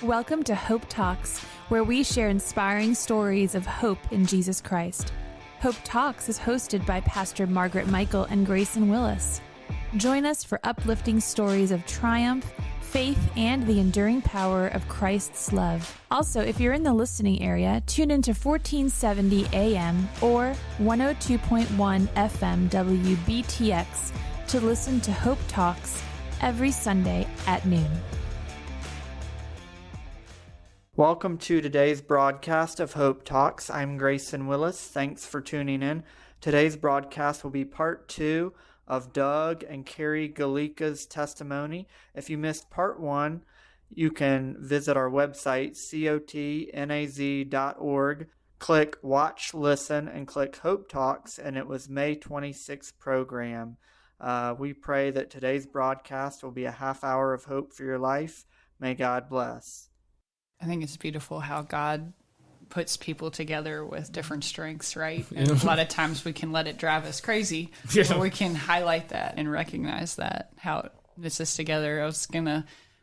Welcome to Hope Talks, where we share inspiring stories of hope in Jesus Christ. Hope Talks is hosted by Pastor Margaret Michael and Grayson Willis. Join us for uplifting stories of triumph, faith, and the enduring power of Christ's love. Also, if you're in the listening area, tune into 1470 AM or 102.1 FM WBTX to listen to Hope Talks every Sunday at noon. Welcome to today's broadcast of Hope Talks. I'm Grayson Willis. Thanks for tuning in. Today's broadcast will be part 2 of Doug and Kari Galica's testimony. If you missed part 1, you can visit our website, cotnaz.org, click Watch, Listen, and click Hope Talks, and it was May 26th program. We pray that today's broadcast will be a half hour of hope for your life. May God bless. I think it's beautiful how God puts people together with different strengths, right? And a lot of times we can let it drive us crazy, but we can highlight that and recognize that, how it knits us together.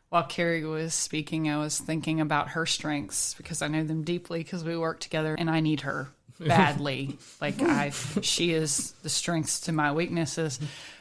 While Kari was speaking, I was thinking about her strengths because I know them deeply because we work together and I need her badly. She is the strengths to my weaknesses,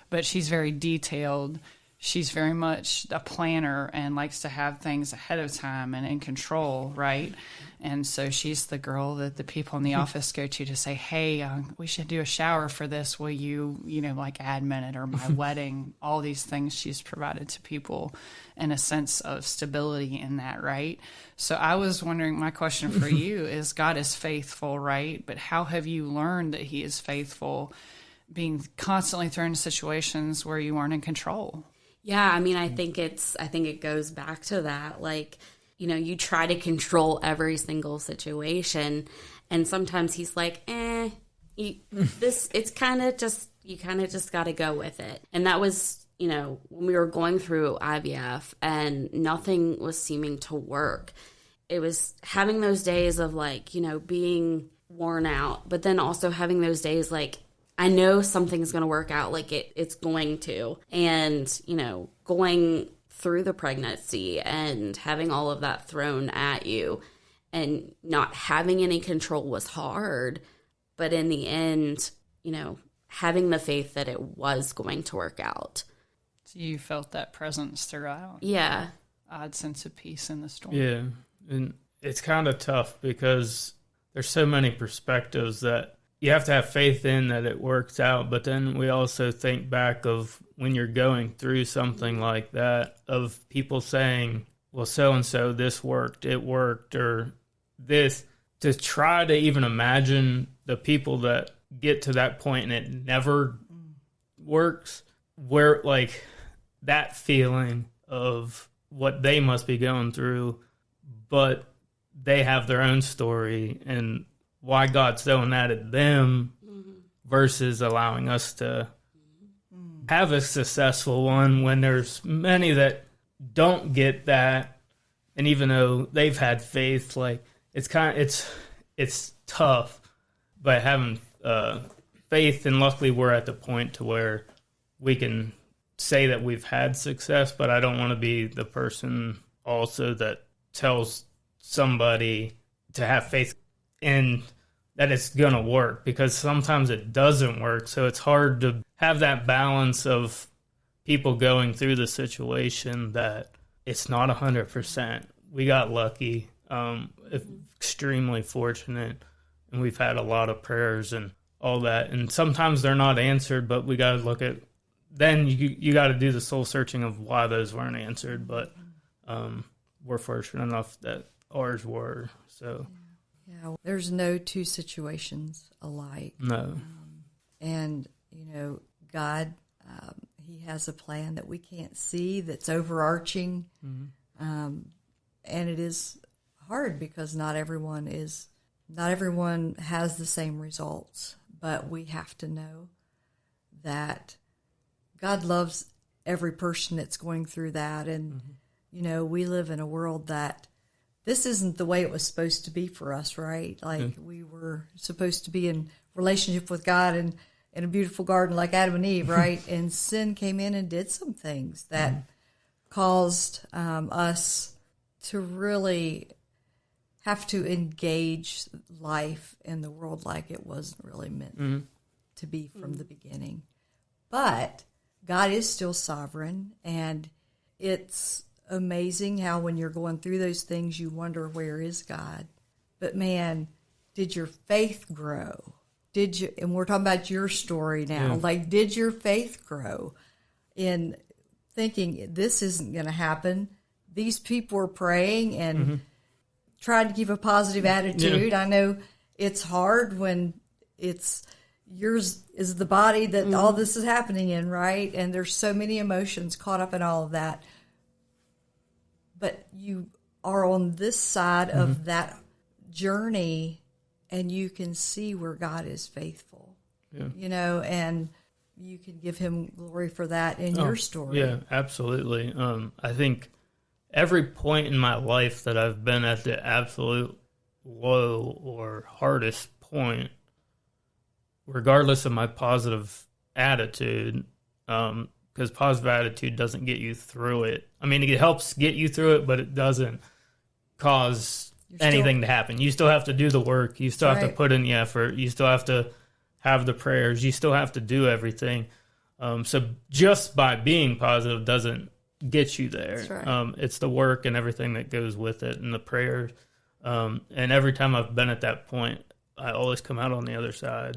but she's very detailed. She's very much a planner and likes to have things ahead of time and in control, right? And so she's the girl that the people in the office go to say, hey, we should do a shower for this. Will you, admin it or my wedding? All these things she's provided to people and a sense of stability in that, right? So I was wondering, my question for you is, God is faithful, right? But how have you learned that he is faithful, being constantly thrown in situations where you aren't in control? Yeah, I think it goes back to that. You try to control every single situation, and sometimes he's like, it's kind of just, you kind of just got to go with it. And that was, when we were going through IVF and nothing was seeming to work. It was having those days of being worn out, but then also having those days I know something's going to work out, it's going to. And, going through the pregnancy and having all of that thrown at you and not having any control was hard. But in the end, having the faith that it was going to work out. So you felt that presence throughout? Yeah. Odd sense of peace in the storm. Yeah. And it's kind of tough because there's so many perspectives that you have to have faith in that it works out, but then we also think back of when you're going through something like that, of people saying, well, so-and-so, this worked, it worked, or this, to try to even imagine the people that get to that point and it never works, where, that feeling of what they must be going through, but they have their own story, and why God's throwing that at them versus allowing us to have a successful one when there's many that don't get that. And even though they've had faith, it's tough, but having faith, and luckily we're at the point to where we can say that we've had success, but I don't want to be the person also that tells somebody to have faith in that it's going to work, because sometimes it doesn't work. So it's hard to have that balance of people going through the situation that it's not 100%. We got lucky, extremely fortunate, and we've had a lot of prayers and all that. And sometimes they're not answered, but we got to look at, then you got to do the soul searching of why those weren't answered. But we're fortunate enough that ours were, so. Yeah, there's no two situations alike. No. And, God, he has a plan that we can't see that's overarching. Mm-hmm. And it is hard because not everyone has the same results. But we have to know that God loves every person that's going through that. And, we live in a world that this isn't the way it was supposed to be for us, right? We were supposed to be in relationship with God and in a beautiful garden like Adam and Eve, right? And sin came in and did some things that caused us to really have to engage life in the world like it wasn't really meant to be from the beginning. But God is still sovereign, and it's amazing how when you're going through those things, you wonder, where is God? But man, did your faith grow? Did you, and we're talking about your story now, like, did your faith grow in thinking this isn't going to happen? These people are praying and trying to keep a positive attitude. I know it's hard when it's yours is the body that all this is happening in, right? And there's so many emotions caught up in all of that. But you are on this side of that journey, and you can see where God is faithful, you know, and you can give him glory for that in your story. Yeah, absolutely. I think every point in my life that I've been at the absolute low or hardest point, regardless of my positive attitude, because positive attitude doesn't get you through it. I mean, it helps get you through it, but it doesn't cause anything to happen. You still have to do the work. You still have to put in the effort. You still have to have the prayers. You still have to do everything. So just by being positive doesn't get you there. That's right. It's the work and everything that goes with it, and the prayers. And every time I've been at that point, I always come out on the other side.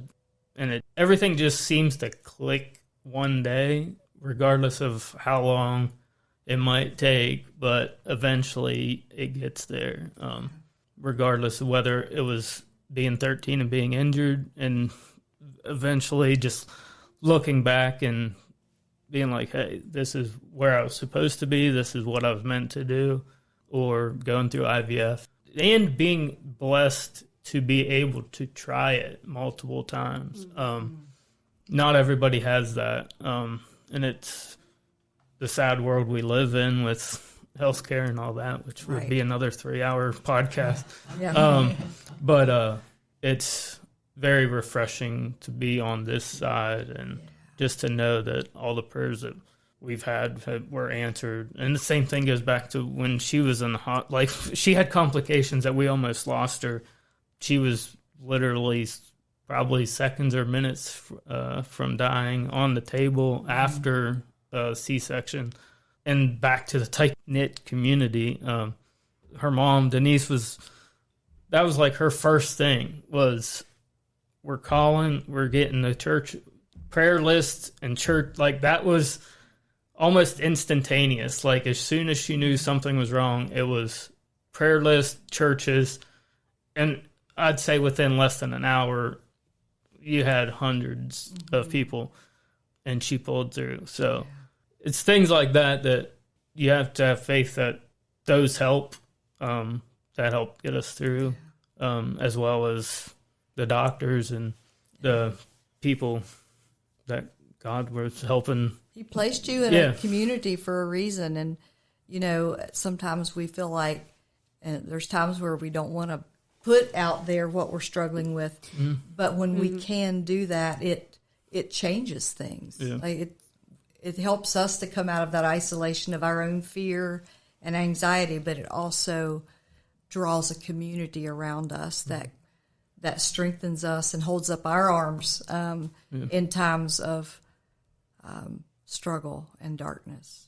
And everything just seems to click one day, regardless of how long it might take, but eventually it gets there, regardless of whether it was being 13 and being injured, and eventually just looking back and being like, hey, this is where I was supposed to be, this is what I was meant to do, or going through IVF, and being blessed to be able to try it multiple times. Not everybody has that, and it's the sad world we live in with healthcare and all that, which would be another 3-hour podcast. But it's very refreshing to be on this side, and just to know that all the prayers that we've had were answered. And the same thing goes back to when she was in the like, she had complications that we almost lost her. She was literally probably seconds or minutes from dying on the table after a C-section. And back to the tight-knit community. Her mom, Denise, that was like her first thing was, we're getting the church prayer list and church. Like, that was almost instantaneous. Like, as soon as she knew something was wrong, it was prayer list, churches, and I'd say within less than an hour, you had hundreds of people, and she pulled through. So it's things like that you have to have faith that those help, that help get us through, as well as the doctors and the people that God was helping. He placed you in a community for a reason. And, you know, sometimes we feel like, and there's times where we don't want to put out there what we're struggling with, but when we can do that, it changes things. Like it helps us to come out of that isolation of our own fear and anxiety, but it also draws a community around us that strengthens us and holds up our arms in times of struggle and darkness.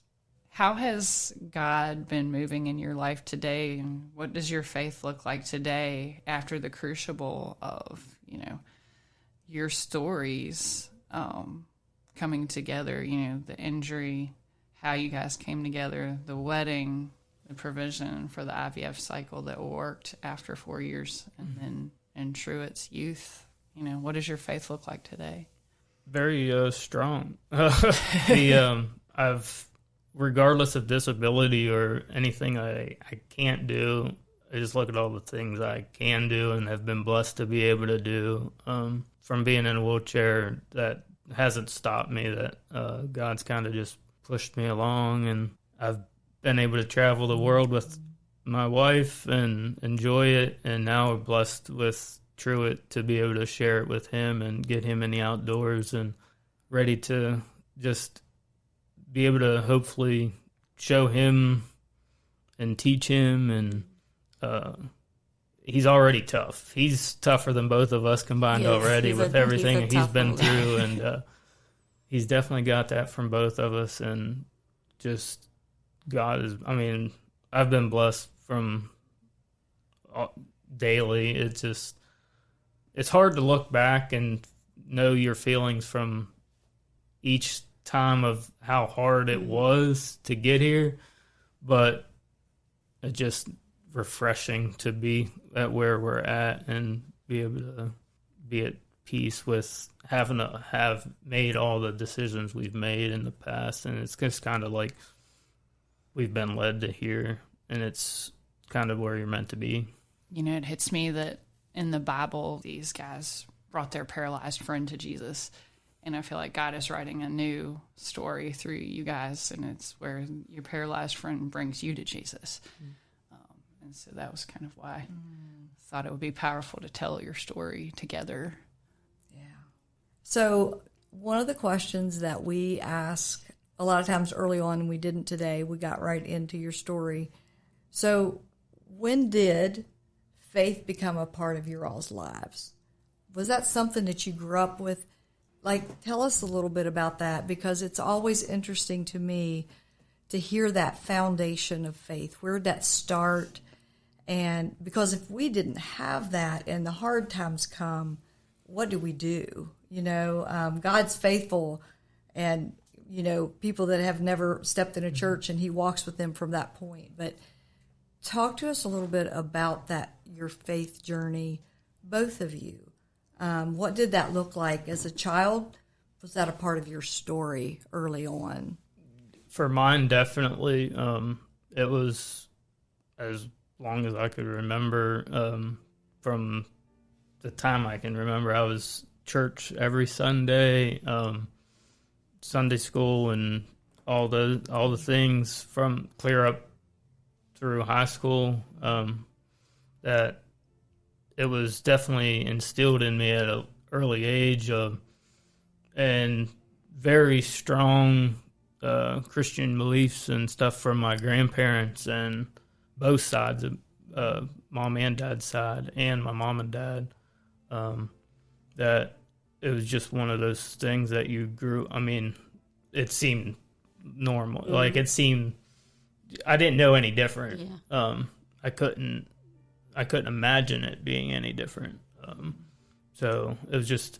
How has God been moving in your life today, and what does your faith look like today after the crucible of, you know, your stories coming together, you know, the injury, how you guys came together, the wedding, the provision for the IVF cycle that worked after 4 years, and then in Truitt's youth, you know, what does your faith look like today? Very strong. Regardless of disability or anything I can't do, I just look at all the things I can do and have been blessed to be able to do. From being in a wheelchair, that hasn't stopped me, that God's kind of just pushed me along, and I've been able to travel the world with my wife and enjoy it, and now we're blessed with Truitt to be able to share it with him and get him in the outdoors and ready to just be able to hopefully show him and teach him. And he's already tough. He's tougher than both of us combined already with everything he's been through. And he's definitely got that from both of us. And just God is, I mean, I've been blessed from daily. It's hard to look back and know your feelings from each time of how hard it was to get here, but it's just refreshing to be at where we're at and be able to be at peace with having to have made all the decisions we've made in the past. And it's just kind of like we've been led to here, and it's kind of where you're meant to be. You know, it hits me that in the Bible, these guys brought their paralyzed friend to Jesus. And I feel like God is writing a new story through you guys, and it's where your paralyzed friend brings you to Jesus. And so that was kind of why I thought it would be powerful to tell your story together. Yeah. So one of the questions that we ask a lot of times early on, and we didn't today, we got right into your story. So when did faith become a part of your all's lives? Was that something that you grew up with? Like, tell us a little bit about that, because it's always interesting to me to hear that foundation of faith. Where did that start? And because if we didn't have that and the hard times come, what do we do? You know, God's faithful, and, you know, people that have never stepped in a church, and he walks with them from that point. But talk to us a little bit about that, your faith journey, both of you. What did that look like as a child? Was that a part of your story early on? For mine, definitely. It was as long as I could remember. From the time I can remember, I was church every Sunday, Sunday school, and all the things from clear up through high school. That it was definitely instilled in me at an early age, and very strong Christian beliefs and stuff from my grandparents and both sides of mom and dad's side, and my mom and dad. That it was just one of those things that you grew. I mean, it seemed normal. Mm-hmm. Like, it seemed, I didn't know any different. Yeah. I couldn't imagine it being any different. So it was just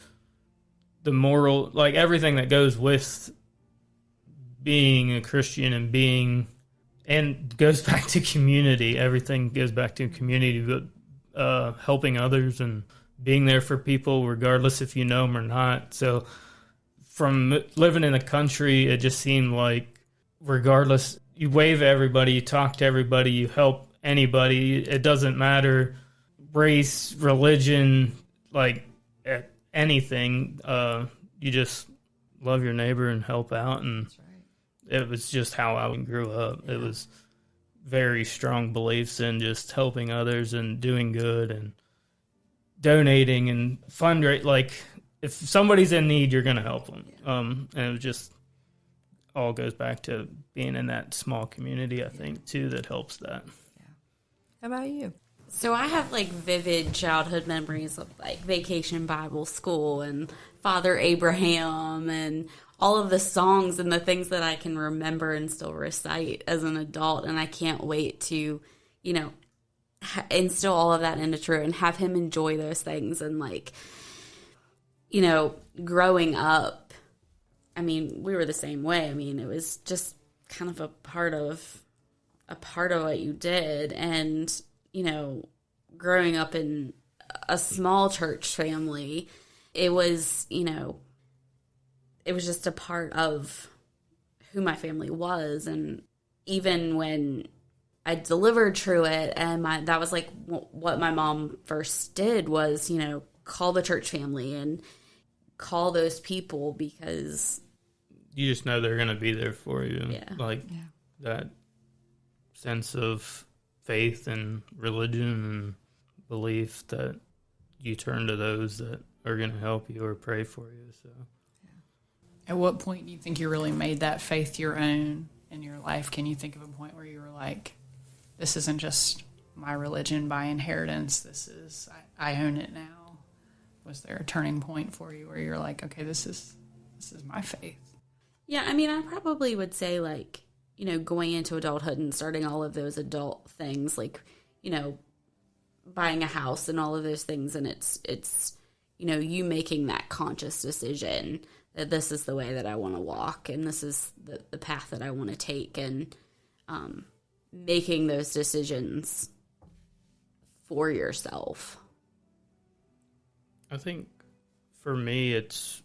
the moral, like everything that goes with being a Christian and goes back to community. Everything goes back to community, but helping others and being there for people, regardless if you know them or not. So from living in the country, it just seemed like regardless, you wave at everybody, you talk to everybody, you help anybody. It doesn't matter race, religion, like anything. You just love your neighbor and help out. And that's right. It was just how I grew up. Yeah. It was very strong beliefs in just helping others and doing good and donating and fundraising. Like, if somebody's in need, you're going to help them. Yeah. And it was just all goes back to being in that small community, I think, too, that helps that. How about you? So I have like vivid childhood memories of like Vacation Bible School and Father Abraham and all of the songs and the things that I can remember and still recite as an adult. And I can't wait to, you know, instill all of that into Truitt and have him enjoy those things. And like, you know, growing up, I mean, we were the same way. I mean, it was just kind of a part of what you did. And, you know, growing up in a small church family, it was, you know, it was just a part of who my family was. And even when I delivered Truitt, and that was like what my mom first did was, you know, call the church family and call those people, because you just know they're going to be there for you. Yeah. Like that sense of faith and religion and belief that you turn to those that are going to help you or pray for you. So, at what point do you think you really made that faith your own in your life? Can you think of a point where you were like, this isn't just my religion by inheritance. This is, I own it now. Was there a turning point for you where you're like, okay, this is my faith? Yeah, I mean, I probably would say, like, you know, going into adulthood and starting all of those adult things, like, you know, buying a house and all of those things, and it's you know, you making that conscious decision that this is the way that I want to walk, and this is the path that I want to take, and making those decisions for yourself. I think for me, it's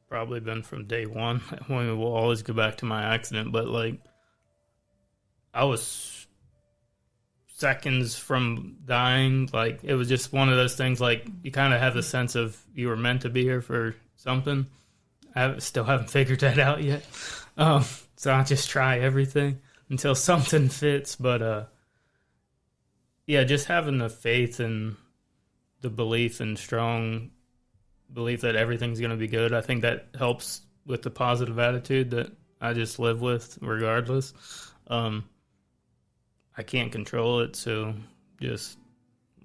probably been from day one. I mean, we'll always go back to my accident, but like I was seconds from dying. Like it was just one of those things. Like you kind of have the sense of you were meant to be here for something. I still haven't figured that out yet. So I just try everything until something fits. But yeah, just having the faith and the belief and strong belief that everything's going to be good. I think that helps with the positive attitude that I just live with regardless. I can't control it, so just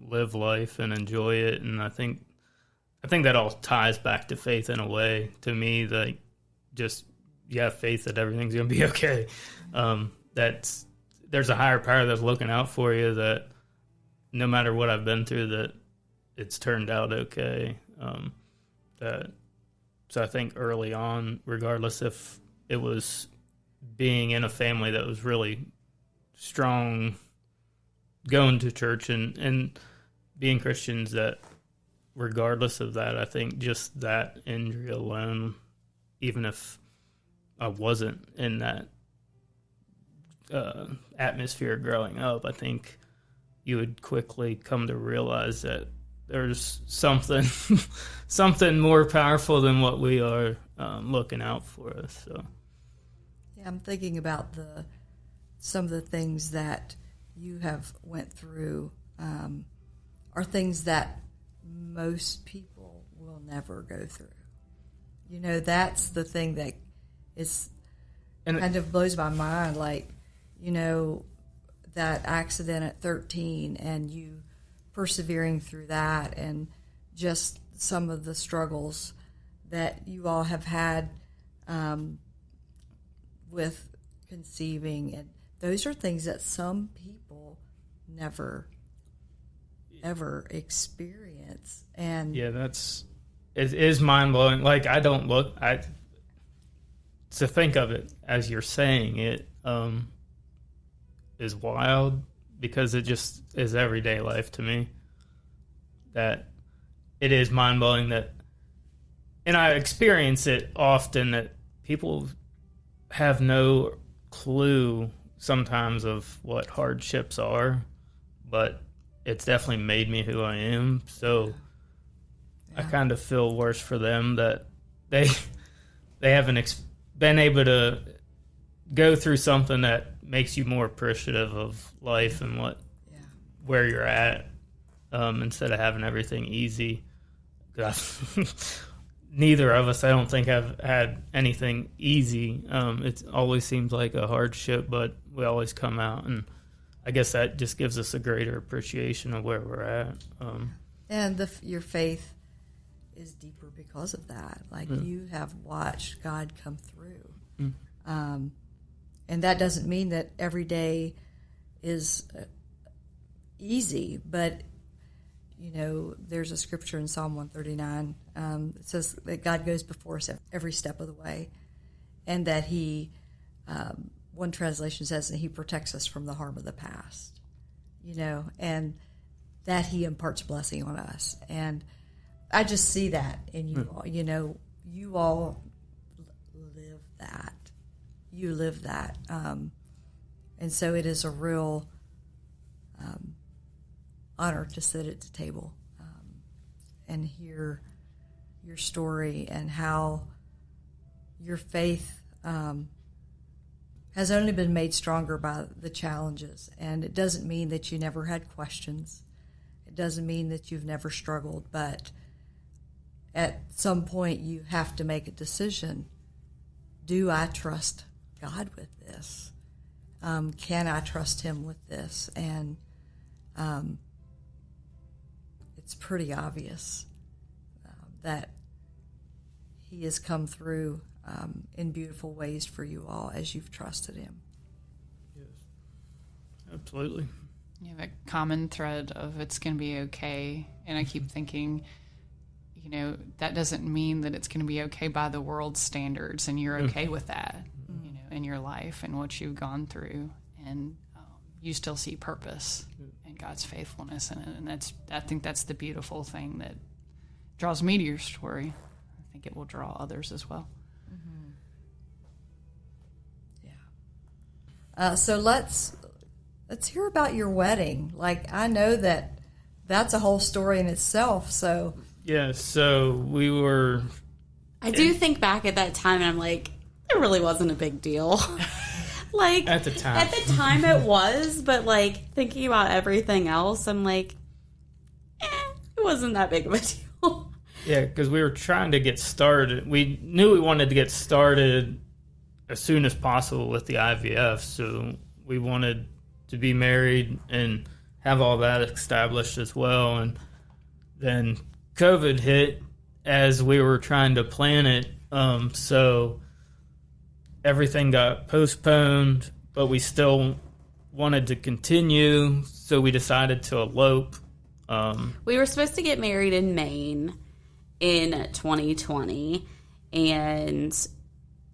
live life and enjoy it. And I think that all ties back to faith in a way. To me, like just you have faith that everything's going to be okay. There's a higher power that's looking out for you, that no matter what I've been through, that it's turned out okay. So I think early on, regardless if it was being in a family that was really strong, going to church and being Christians, that regardless of that, I think just that injury alone, even if I wasn't in that atmosphere growing up, I think you would quickly come to realize that there's something more powerful than what we are looking out for us. So, yeah, I'm thinking about some of the things that you have went through are things that most people will never go through. You know, that's the thing that is kind of blows my mind. Like, you know, that accident at 13 and you persevering through that, and just some of the struggles that you all have had with conceiving, and those are things that some people never ever experience. And yeah, it is mind blowing. Like to think of it as you're saying it is wild, because it just is everyday life to me. That it is mind blowing that, and I experience it often, that people have no clue sometimes of what hardships are, but it's definitely made me who I am. So yeah. I kind of feel worse for them that they haven't been able to go through something that makes you more appreciative of life and where you're at, instead of having everything easy. Neither of us, I don't think, have had anything easy. It always seems like a hardship, but we always come out, and I guess that just gives us a greater appreciation of where we're at. And your faith is deeper because of that. Like, you have watched God come through. And that doesn't mean that every day is easy, but, you know, there's a scripture in Psalm 139 that says that God goes before us every step of the way, and that he, one translation says that he protects us from the harm of the past, you know, and that he imparts blessing on us. And I just see that in you all. You know, you all live that. You live that. And so it is a real honor to sit at the table and hear your story, and how your faith has only been made stronger by the challenges. And it doesn't mean that you never had questions. It doesn't mean that you've never struggled, but at some point you have to make a decision. Do I trust God with this? can I trust him with this? And it's pretty obvious that he has come through in beautiful ways for you all as you've trusted him. Yes, absolutely. You have a common thread of it's going to be okay. And I keep thinking, that doesn't mean that it's going to be okay by the world's standards, and you're okay with that, in your life and what you've gone through, and you still see purpose and God's faithfulness in it. And I think that's the beautiful thing that draws me to your story. I think it will draw others as well. Mm-hmm. Yeah. So let's hear about your wedding. Like, I know that's a whole story in itself. So yeah, so we were. I do think back at that time, and I'm like, it really wasn't a big deal. Like at the time it was, but like thinking about everything else, I'm like, it wasn't that big of a deal. Yeah, because we were trying to get started. We knew we wanted to get started as soon as possible with the IVF, so we wanted to be married and have all that established as well. And then COVID hit as we were trying to plan it, so everything got postponed, but we still wanted to continue, so we decided to elope. We were supposed to get married in Maine in 2020, and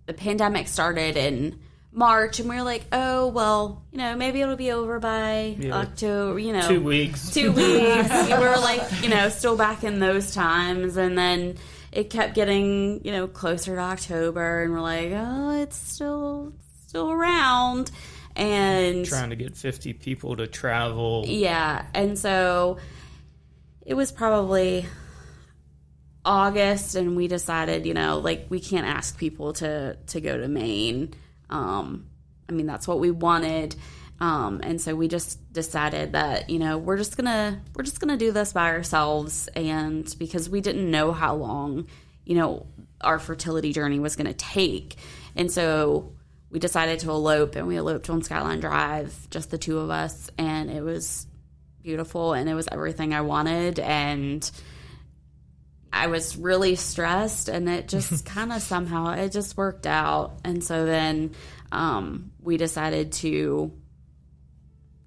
the pandemic started in March, and we were like, oh, well, maybe it'll be over by October, 2 weeks. 2 weeks. We were like, still back in those times, and then it kept getting, closer to October, and we're like, oh, it's still around. And trying to get 50 people to travel. Yeah, and so it was probably August, and we decided, we can't ask people to go to Maine. That's what we wanted. And so we just decided that, we're just gonna do this by ourselves, and because we didn't know how long, our fertility journey was gonna take. And so we decided to elope, and we eloped on Skyline Drive, just the two of us, and it was beautiful, and it was everything I wanted, and I was really stressed, and it just kind of somehow, it just worked out. And so then we decided to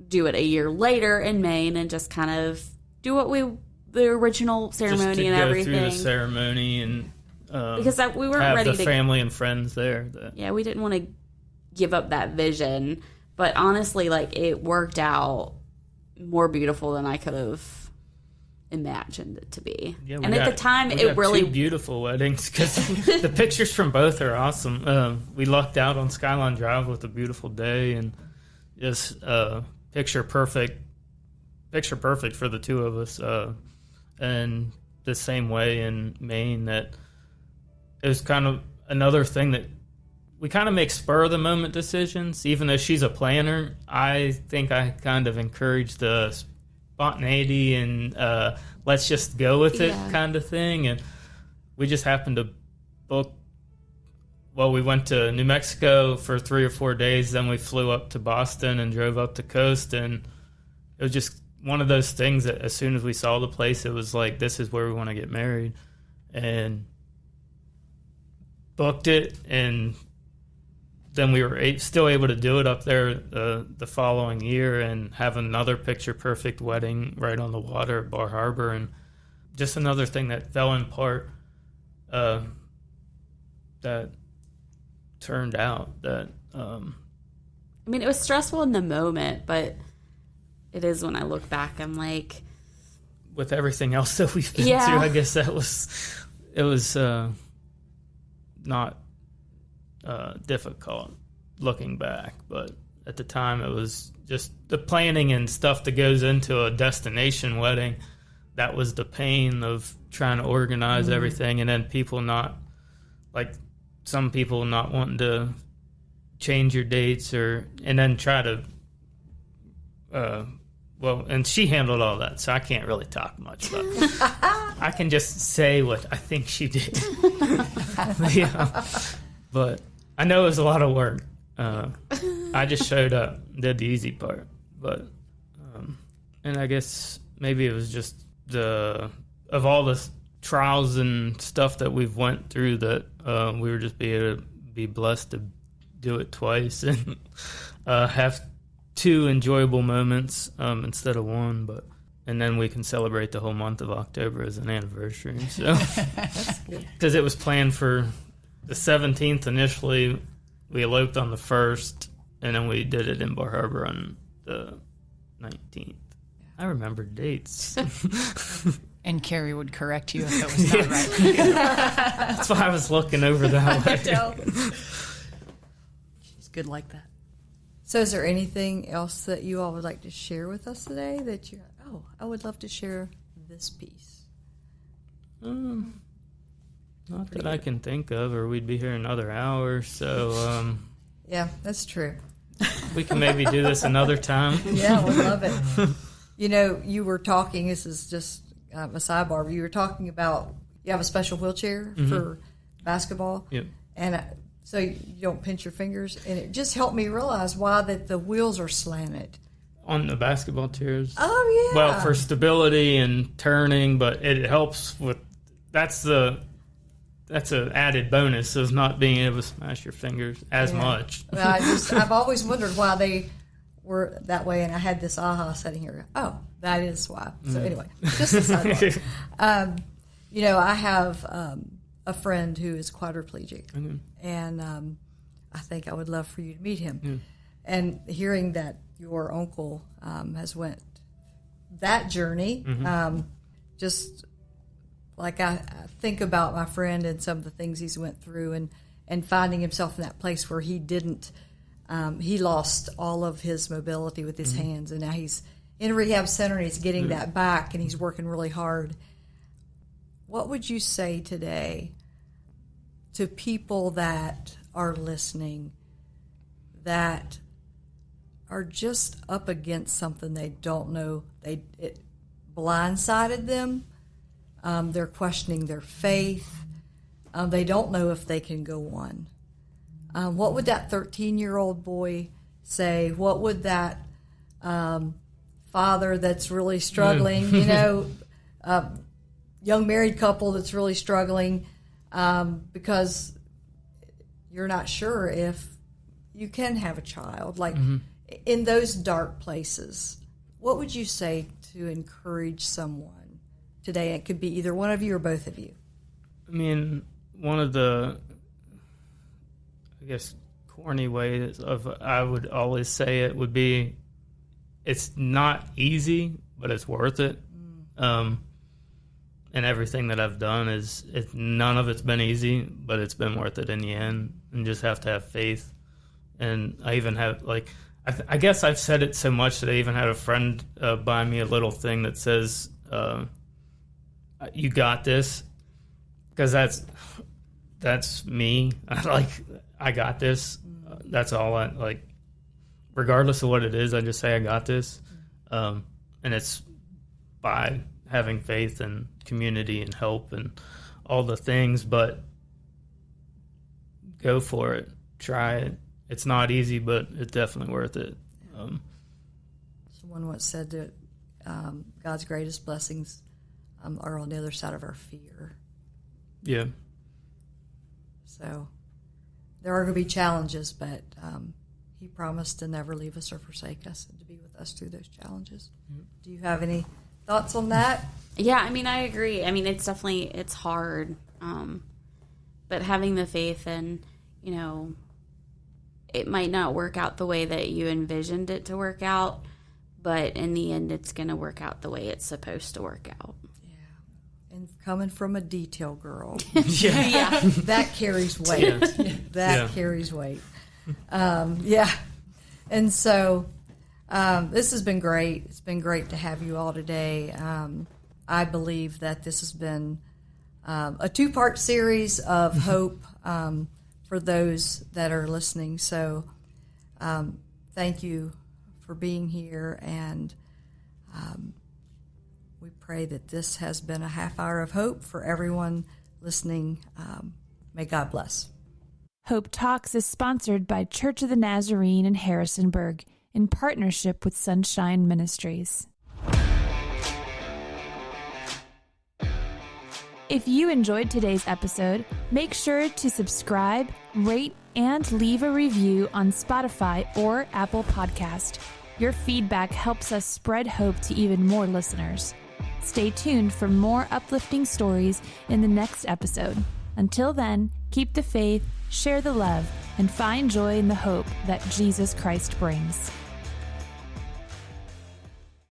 do it a year later in Maine and just kind of do the original ceremony just and everything. Go through the ceremony and because we weren't have ready the family and friends there. Yeah, we didn't want to give up that vision, but honestly, it worked out more beautiful than I could have imagined it to be. Yeah, and at the time, it really two beautiful weddings, because the pictures from both are awesome. We lucked out on Skyline Drive with a beautiful day, and just picture perfect for the two of us. And the same way in Maine, that it was kind of another thing that we kind of make spur of the moment decisions. Even though she's a planner, I think I kind of encourage the spontaneity and let's just go with it kind of thing. And we just happened to book. Well, we went to New Mexico for 3 or 4 days, then we flew up to Boston and drove up the coast, and it was just one of those things that as soon as we saw the place, it was like, this is where we want to get married, and booked it. And then we were still able to do it up there the following year and have another picture-perfect wedding right on the water at Bar Harbor. And just another thing that fell in part that turned out that... it was stressful in the moment, but it is when I look back, I'm like... With everything else that we've been through, I guess it was not... difficult looking back, but at the time it was just the planning and stuff that goes into a destination wedding. That was the pain of trying to organize everything, and then some people not wanting to change your dates and then try to and she handled all that, so I can't really talk much about it. I can just say what I think she did. But I know it was a lot of work. I just showed up, did the easy part. But, and I guess maybe it was just of all the trials and stuff that we've went through that we were just be blessed to do it twice and have 2 enjoyable moments instead of 1, and then we can celebrate the whole month of October as an anniversary. So, because it was planned for the 17th initially, we eloped on the 1st, and then we did it in Bar Harbor on the 19th. I remember dates. And Kari would correct you if it was not right. That's why I was looking over that way. She's good like that. So is there anything else that you all would like to share with us today that I would love to share this piece? Not that I can think of, or we'd be here another hour. So yeah, that's true. We can maybe do this another time. Yeah, we'd love it. You were talking, this is just a sidebar, but you were talking about you have a special wheelchair for basketball. Yep. And so you don't pinch your fingers. And it just helped me realize why that the wheels are slanted. On the basketball chairs. Oh, yeah. Well, for stability and turning, but it helps with, that's an added bonus of not being able to smash your fingers as much. Well, I've always wondered why they were that way, and I had this aha sitting here. Oh, that is why. So anyway, just a sidebar. I have a friend who is quadriplegic, and I think I would love for you to meet him. Yeah. And hearing that your uncle has went that journey, just like I think about my friend and some of the things he's went through, and finding himself in that place where he didn't, he lost all of his mobility with his hands, and now he's in a rehab center and he's getting that back, and he's working really hard. What would you say today to people that are listening that are just up against something they don't know? It blindsided them. They're questioning their faith. They don't know if they can go on. What would that 13-year-old boy say? What would that father that's really struggling, young married couple that's really struggling because you're not sure if you can have a child, like in those dark places? What would you say to encourage someone today? It could be either one of you or both of you. I mean, one of the, I guess, corny ways of I would always say it would be, it's not easy, but it's worth it. And everything that I've done none of it's been easy, but it's been worth it in the end. And just have to have faith. And I even have, like, I guess I've said it so much that I even had a friend buy me a little thing that says, "You got this," because that's me. I got this. That's all I like. Regardless of what it is, I just say I got this, and it's by having faith and community and help and all the things. But go for it. Try it. It's not easy, but it's definitely worth it. Someone once said that God's greatest blessings are on the other side of our fear. Yeah. So there are going to be challenges, but He promised to never leave us or forsake us and to be with us through those challenges. Do you have any thoughts on that? Yeah, I mean, I agree. I mean, it's hard. But having the faith and, it might not work out the way that you envisioned it to work out, but in the end, it's going to work out the way it's supposed to work out. Yeah. And coming from a detail girl, Yeah. that carries weight. That carries weight. Yeah. And so this has been great. It's been great to have you all today. I believe that this has been a 2-part series of hope for those that are listening. So thank you for being here, and we pray that this has been a half hour of hope for everyone listening. May God bless. Hope Talks is sponsored by Church of the Nazarene in Harrisonburg in partnership with Sunshine Ministries. If you enjoyed today's episode, make sure to subscribe, rate, and leave a review on Spotify or Apple Podcast. Your feedback helps us spread hope to even more listeners. Stay tuned for more uplifting stories in the next episode. Until then, keep the faith, share the love, and find joy in the hope that Jesus Christ brings.